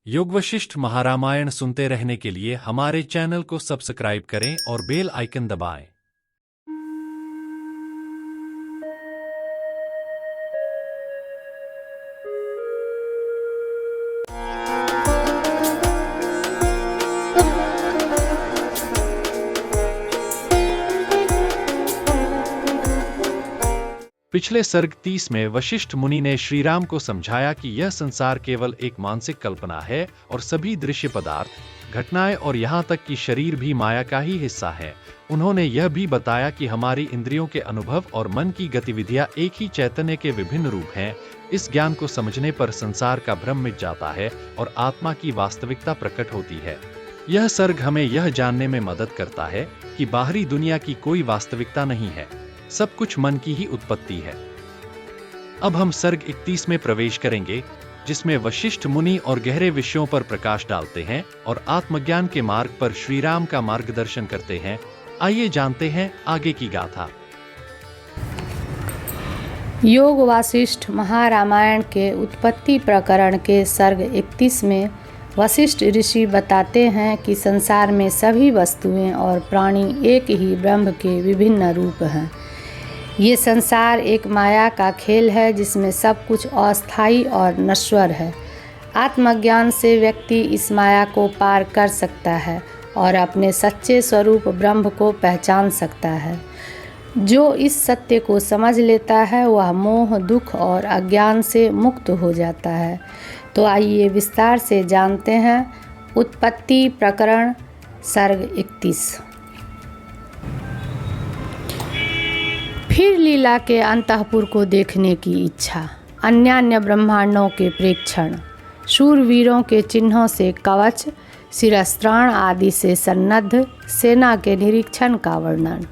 योग वशिष्ठ महारामायण सुनते रहने के लिए हमारे चैनल को सब्सक्राइब करें और बेल आइकन दबाएं। पिछले सर्ग 30 में वशिष्ठ मुनि ने श्रीराम को समझाया कि यह संसार केवल एक मानसिक कल्पना है और सभी दृश्य पदार्थ, घटनाएं और यहाँ तक कि शरीर भी माया का ही हिस्सा है। उन्होंने यह भी बताया कि हमारी इंद्रियों के अनुभव और मन की गतिविधियां एक ही चैतन्य के विभिन्न रूप हैं। इस ज्ञान को समझने पर संसार का भ्रम मिट जाता है और आत्मा की वास्तविकता प्रकट होती है। यह सर्ग हमें यह जानने में मदद करता है कि बाहरी दुनिया की कोई वास्तविकता नहीं है, सब कुछ मन की ही उत्पत्ति है। अब हम सर्ग 31 में प्रवेश करेंगे, जिसमें वशिष्ठ मुनि और गहरे विषयों पर प्रकाश डालते हैं और आत्मज्ञान के मार्ग पर श्रीराम का मार्गदर्शन करते हैं। आइए जानते हैं आगे की गाथा। योग वासिष्ठ महारामायण के उत्पत्ति प्रकरण के सर्ग 31 में वशिष्ठ ऋषि बताते हैं कि संसार में सभी वस्तुएं और प्राणी एक ही ब्रह्म के विभिन्न रूप हैं। ये संसार एक माया का खेल है जिसमें सब कुछ अस्थायी और नश्वर है। आत्मज्ञान से व्यक्ति इस माया को पार कर सकता है और अपने सच्चे स्वरूप ब्रह्म को पहचान सकता है। जो इस सत्य को समझ लेता है वह मोह, दुख और अज्ञान से मुक्त हो जाता है। तो आइए विस्तार से जानते हैं उत्पत्ति प्रकरण सर्ग 31। फिर लीला के अंतःपुर को देखने की इच्छा, अन्यान्य ब्रह्मांडों के प्रेक्षण, शूरवीरों के चिन्हों से कवच, शिरस्त्राण आदि से सन्नद्ध सेना के निरीक्षण का वर्णन,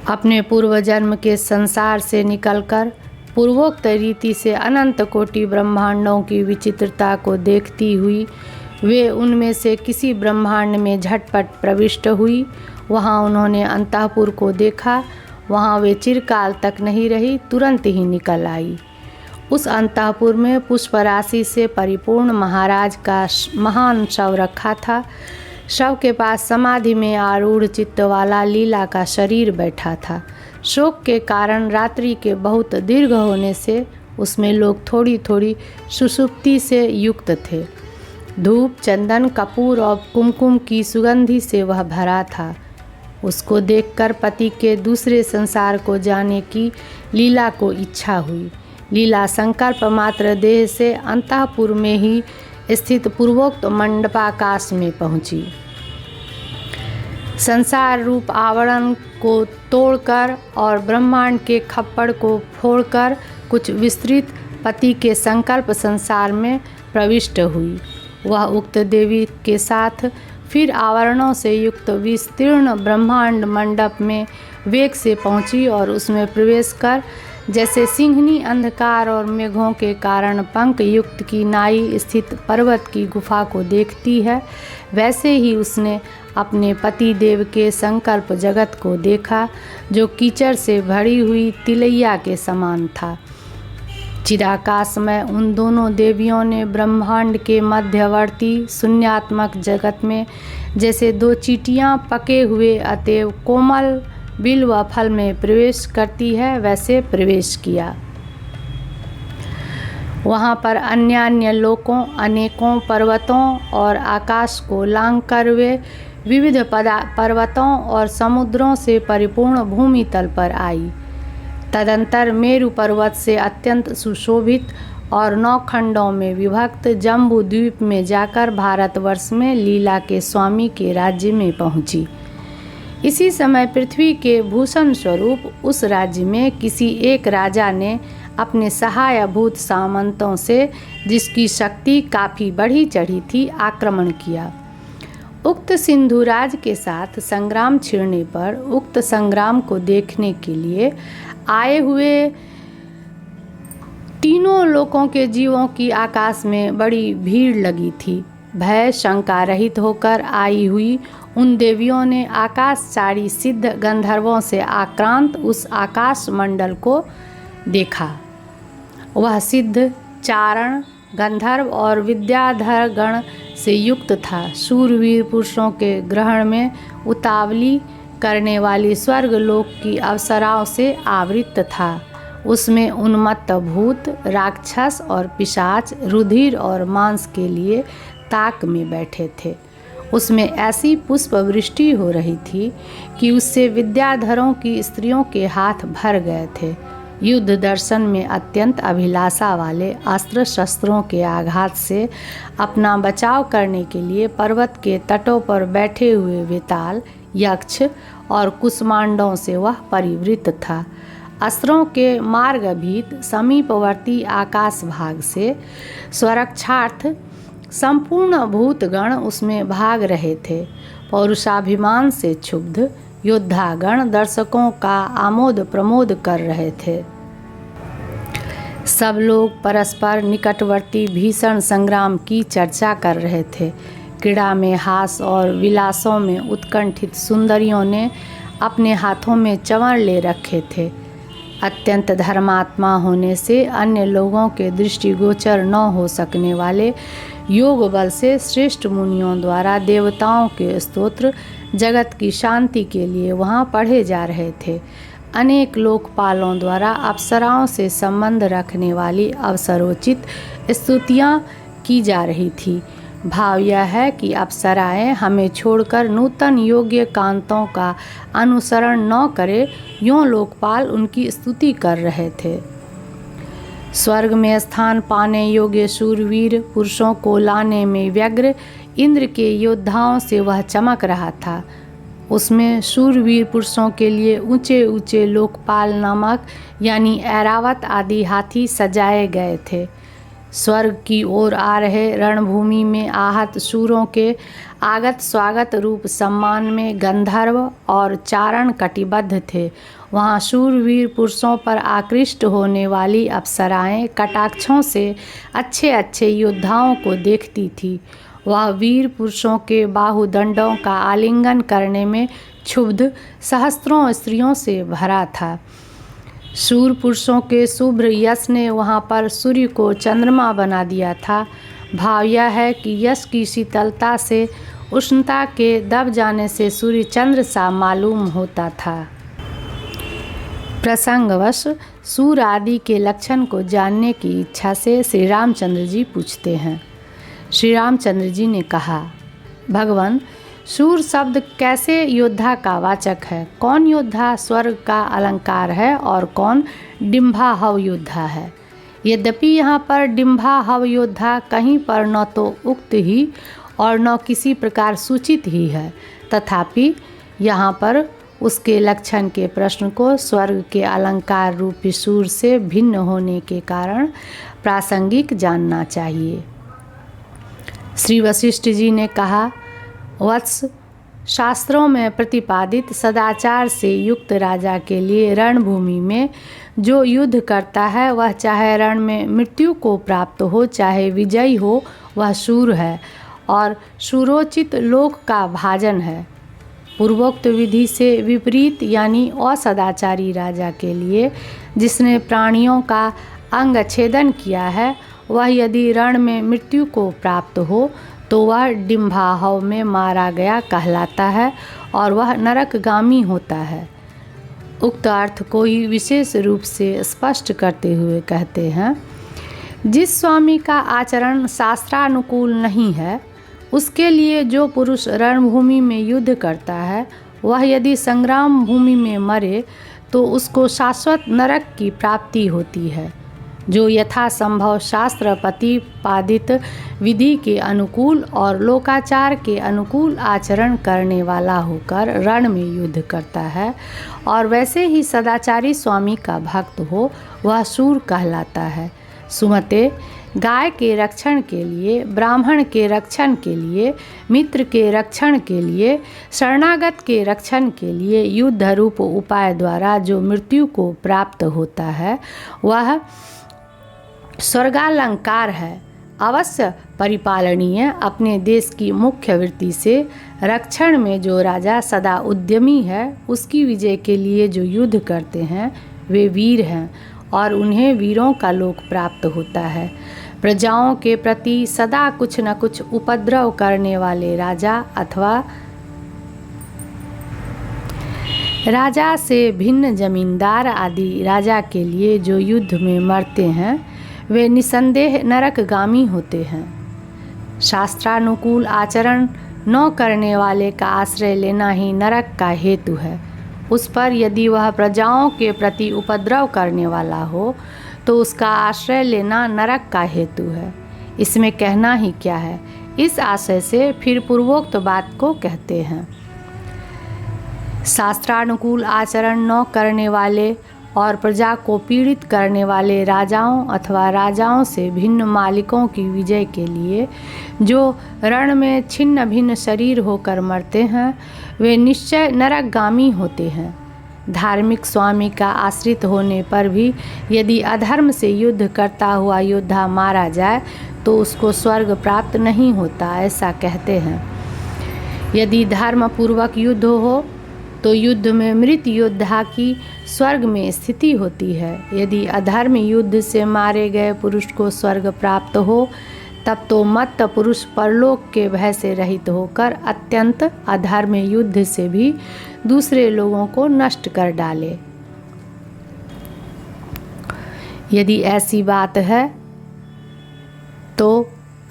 अपने पूर्व जन्म के संसार से निकलकर पूर्वोक्त रीति से अनंत कोटि ब्रह्मांडों की विचित्रता को देखती हुई वे उनमें से किसी ब्रह्मांड में झटपट प्रविष्ट हुई। वहाँ उन्होंने अंतःपुर को देखा। वहाँ वे चिरकाल तक नहीं रही, तुरंत ही निकल आई। उस अंतःपुर में पुष्पराशि से परिपूर्ण महाराज का महान शव रखा था। शव के पास समाधि में आरूढ़ चित्त वाला लीला का शरीर बैठा था। शोक के कारण रात्रि के बहुत दीर्घ होने से उसमें लोग थोड़ी थोड़ी सुषुप्ति से युक्त थे। धूप, चंदन, कपूर और कुमकुम की सुगंधि से वह भरा था। उसको देखकर पति के दूसरे संसार को जाने की लीला को इच्छा हुई। लीला संकल्प मात्र देह से अंतःपुर में ही स्थित पूर्वोक्त मंडपाकाश में पहुंची। संसार रूप आवरण को तोड़कर और ब्रह्मांड के खप्पड़ को फोड़कर कुछ विस्तृत पति के संकल्प संसार में प्रविष्ट हुई। वह उक्त देवी के साथ फिर आवरणों से युक्त विस्तीर्ण ब्रह्मांड मंडप में वेग से पहुंची और उसमें प्रवेश कर जैसे सिंहनी अंधकार और मेघों के कारण पंख युक्त की नाई स्थित पर्वत की गुफा को देखती है, वैसे ही उसने अपने पति देव के संकल्प जगत को देखा, जो कीचड़ से भरी हुई तिलैया के समान था। चिदाकाश में उन दोनों देवियों ने ब्रह्मांड के मध्यवर्ती शून्यात्मक जगत में जैसे दो चींटियां पके हुए अतएव कोमल बिल्व फल में प्रवेश करती है वैसे प्रवेश किया। वहाँ पर अन्यान्य लोकों, अनेकों पर्वतों और आकाश को लांघ कर वे विविध पर्वतों और समुद्रों से परिपूर्ण भूमि तल पर आई। तदंतर मेरु पर्वत से अत्यंत सुशोभित और 9 खंडों में विभक्त जम्बू द्वीप में जाकर भारतवर्ष में लीला के स्वामी के राज्य में पहुंची। इसी समय पृथ्वी के भूषण स्वरूप उस राज्य में किसी एक राजा ने अपने सहायभूत सामंतों से, जिसकी शक्ति काफ़ी बढ़ी चढ़ी थी, आक्रमण किया। उक्त सिंधुराज के साथ संग्राम छिड़ने पर उक्त संग्राम को देखने के लिए आए हुए तीनों लोकों के जीवों की आकाश में बड़ी भीड़ लगी थी। भय शंका रहित होकर आई हुई उन देवियों ने आकाशचारी सिद्ध गंधर्वों से आक्रांत उस आकाश मंडल को देखा। वह सिद्ध चारण गंधर्व और विद्याधर गण से युक्त था। शूरवीर पुरुषों के ग्रहण में उतावली करने वाली स्वर्गलोक की अप्सराओं से आवृत था। उसमें उन्मत्त भूत, राक्षस और पिशाच रुधिर और मांस के लिए ताक में बैठे थे। उसमें ऐसी पुष्प वृष्टि हो रही थी कि उससे विद्याधरों की स्त्रियों के हाथ भर गए थे। युद्ध दर्शन में अत्यंत अभिलाषा वाले अस्त्र शस्त्रों के आघात से अपना बचाव करने के लिए पर्वत के तटों पर बैठे हुए वेताल, यक्ष और कुष्मांडों से वह परिवृत था। अस्त्रों के मार्गभीत समीपवर्ती आकाश भाग से स्वरक्षार्थ संपूर्ण भूतगण उसमें भाग रहे थे। पौरुषाभिमान से क्षुब्ध योद्धागण दर्शकों का आमोद प्रमोद कर रहे थे। सब लोग परस्पर निकटवर्ती भीषण संग्राम की चर्चा कर रहे थे। क्रीड़ा में हास और विलासों में उत्कंठित सुंदरियों ने अपने हाथों में चंवर ले रखे थे। अत्यंत धर्मात्मा होने से अन्य लोगों के दृष्टिगोचर न हो सकने वाले योग बल से श्रेष्ठ मुनियों द्वारा देवताओं के स्तोत्र जगत की शांति के लिए वहाँ पढ़े जा रहे थे। अनेक लोकपालों द्वारा अप्सराओं से संबंध रखने वाली अवसरोचित स्तुतियाँ की जा रही थी। भाव यह है कि अप्सराएं हमें छोड़कर नूतन योग्य कांतों का अनुसरण न करे, यों लोकपाल उनकी स्तुति कर रहे थे। स्वर्ग में स्थान पाने योग्य शूरवीर पुरुषों को लाने में व्यग्र इंद्र के योद्धाओं से वह चमक रहा था। उसमें शूरवीर पुरुषों के लिए ऊंचे ऊंचे लोकपाल नामक यानी ऐरावत आदि हाथी सजाए गए थे। स्वर्ग की ओर आ रहे रणभूमि में आहत शूरों के आगत स्वागत रूप सम्मान में गंधर्व और चारण कटिबद्ध थे। वहाँ शूरवीर पुरुषों पर आकृष्ट होने वाली अप्सराएं कटाक्षों से अच्छे अच्छे योद्धाओं को देखती थी। वह वीर पुरुषों के बाहुदंडों का आलिंगन करने में क्षुब्ध सहस्त्रों स्त्रियों से भरा था। शूर पुरुषों के शुभ्र यश ने वहाँ पर सूर्य को चंद्रमा बना दिया था। भाव यह है कि यश की शीतलता से उष्णता के दब जाने से सूर्य चंद्र सा मालूम होता था। प्रसंगवश सूर आदि के लक्षण को जानने की इच्छा से श्री रामचंद्र जी पूछते हैं। श्री रामचंद्र जी ने कहा, भगवान, शूर शब्द कैसे योद्धा का वाचक है? कौन योद्धा स्वर्ग का अलंकार है और कौन डिम्बाहव योद्धा है? यद्यपि यहाँ पर डिम्बाहव योद्धा कहीं पर न तो उक्त ही और न किसी प्रकार सूचित ही है, तथापि यहाँ पर उसके लक्षण के प्रश्न को स्वर्ग के अलंकार रूपी शूर से भिन्न होने के कारण प्रासंगिक जानना चाहिए। श्री वशिष्ठ जी ने कहा, वत्स, शास्त्रों में प्रतिपादित सदाचार से युक्त राजा के लिए रणभूमि में जो युद्ध करता है वह चाहे रण में मृत्यु को प्राप्त हो चाहे विजयी हो, वह शूर है और शूरोचित लोक का भाजन है। पूर्वोक्त विधि से विपरीत यानी असदाचारी राजा के लिए जिसने प्राणियों का अंग छेदन किया है, वह यदि रण में मृत्यु को प्राप्त हो तो वह डिम्बाहव में मारा गया कहलाता है और वह नरकगामी होता है। उक्त अर्थ को ही विशेष रूप से स्पष्ट करते हुए कहते हैं, जिस स्वामी का आचरण शास्त्रानुकूल नहीं है, उसके लिए जो पुरुष रणभूमि में युद्ध करता है, वह यदि संग्राम भूमि में मरे तो उसको शाश्वत नरक की प्राप्ति होती है। जो यथासंभव शास्त्र प्रतिपादित विधि के अनुकूल और लोकाचार के अनुकूल आचरण करने वाला होकर रण में युद्ध करता है और वैसे ही सदाचारी स्वामी का भक्त हो, वह शूर कहलाता है। सुमते, गाय के रक्षण के लिए, ब्राह्मण के रक्षण के लिए, मित्र के रक्षण के लिए, शरणागत के रक्षण के लिए युद्ध रूप उपाय द्वारा जो मृत्यु को प्राप्त होता है, वह स्वर्गालंकार है, अवश्य परिपालनीय। अपने देश की मुख्य वृत्ति से रक्षण में जो राजा सदा उद्यमी है, उसकी विजय के लिए जो युद्ध करते हैं वे वीर हैं और उन्हें वीरों का लोक प्राप्त होता है। प्रजाओं के प्रति सदा कुछ न कुछ उपद्रव करने वाले राजा अथवा राजा से भिन्न जमींदार आदि राजा के लिए जो युद्ध में मरते हैं वे निसंदेह नरकगामी होते हैं। शास्त्रानुकूल आचरण न करने वाले का आश्रय लेना ही नरक का हेतु है। उस पर यदि वह प्रजाओं के प्रति उपद्रव करने वाला हो तो उसका आश्रय लेना नरक का हेतु है। इसमें कहना ही क्या है। इस आशय से फिर पूर्वोक्त बात को कहते हैं। शास्त्रानुकूल आचरण न करने वाले और प्रजा को पीड़ित करने वाले राजाओं अथवा राजाओं से भिन्न मालिकों की विजय के लिए जो रण में छिन्न भिन्न शरीर होकर मरते हैं वे निश्चय नरकगामी होते हैं। धार्मिक स्वामी का आश्रित होने पर भी यदि अधर्म से युद्ध करता हुआ योद्धा मारा जाए तो उसको स्वर्ग प्राप्त नहीं होता, ऐसा कहते हैं। यदि धर्म पूर्वक युद्ध हो तो युद्ध में मृत योद्धा की स्वर्ग में स्थिति होती है। यदि अधर्म युद्ध से मारे गए पुरुष को स्वर्ग प्राप्त हो तब तो मत्त पुरुष परलोक के भय से रहित होकर अत्यंत अधर्म युद्ध से भी दूसरे लोगों को नष्ट कर डाले। यदि ऐसी बात है तो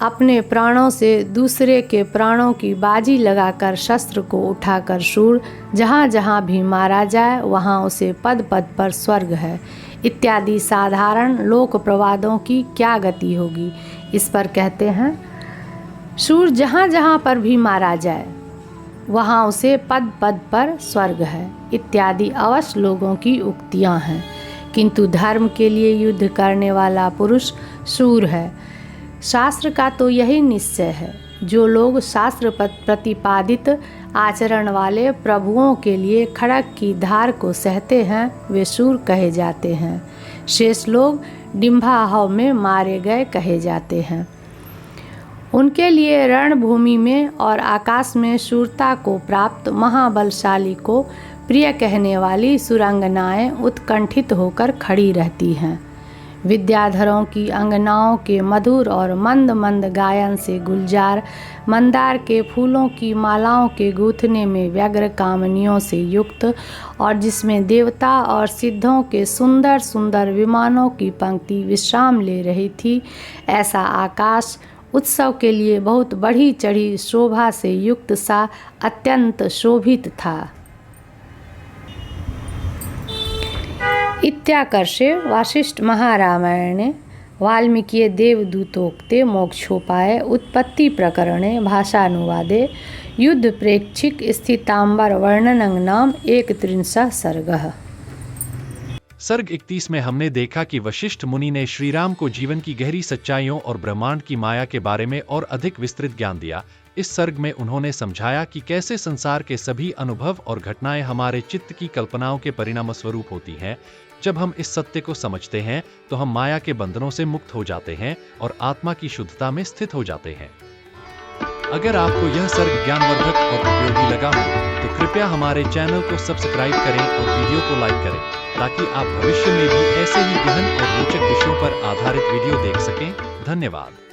अपने प्राणों से दूसरे के प्राणों की बाजी लगाकर शस्त्र को उठाकर शूर जहाँ जहाँ भी मारा जाए वहाँ उसे पद पद पर स्वर्ग है इत्यादि साधारण लोक प्रवादों की क्या गति होगी। इस पर कहते हैं शूर जहाँ जहाँ पर भी मारा जाए वहाँ उसे पद पद पर स्वर्ग है इत्यादि अवश्य लोगों की उक्तियाँ हैं। किंतु धर्म के लिए युद्ध करने वाला पुरुष शूर है। शास्त्र का तो यही निश्चय है। जो लोग शास्त्र प्रतिपादित आचरण वाले प्रभुओं के लिए खड़ग की धार को सहते हैं वे शूर कहे जाते हैं। शेष लोग डिंभाहव में मारे गए कहे जाते हैं। उनके लिए रणभूमि में और आकाश में शूरता को प्राप्त महाबलशाली को प्रिय कहने वाली सुरंगनाएं उत्कंठित होकर खड़ी रहती हैं। विद्याधरों की अंगनाओं के मधुर और मंद मंद गायन से गुलजार मंदार के फूलों की मालाओं के गूंथने में व्यग्र कामनियों से युक्त और जिसमें देवता और सिद्धों के सुंदर सुंदर विमानों की पंक्ति विश्राम ले रही थी, ऐसा आकाश उत्सव के लिए बहुत बढ़ी चढ़ी शोभा से युक्त सा अत्यंत शोभित था। इत्याकर्षे वासिष्ठ महारामायणे वाल्मीकिये देवदूतोक्ते मोक्षोपाये उत्पत्ति प्रकरणे भाषानुवादे युद्ध प्रेक्षिक स्थितांबर वर्णनं नाम 31 सर्गः। सर्ग 31 में हमने देखा कि वशिष्ठ मुनि ने श्री राम को जीवन की गहरी सच्चाइयों और ब्रह्मांड की माया के बारे में और अधिक विस्तृत ज्ञान दिया। इस सर्ग में उन्होंने समझाया कि कैसे संसार के सभी अनुभव और घटनाएं हमारे चित्त की कल्पनाओं के परिणाम स्वरूप होती हैं। जब हम इस सत्य को समझते हैं तो हम माया के बंधनों से मुक्त हो जाते हैं और आत्मा की शुद्धता में स्थित हो जाते हैं। अगर आपको यह सर्ग ज्ञानवर्धक और उपयोगी लगा हो तो कृपया हमारे चैनल को सब्सक्राइब करें और वीडियो को लाइक करें ताकि आप भविष्य में भी ऐसे ही गहन और रोचक विषयों पर आधारित वीडियो देख सकें। धन्यवाद।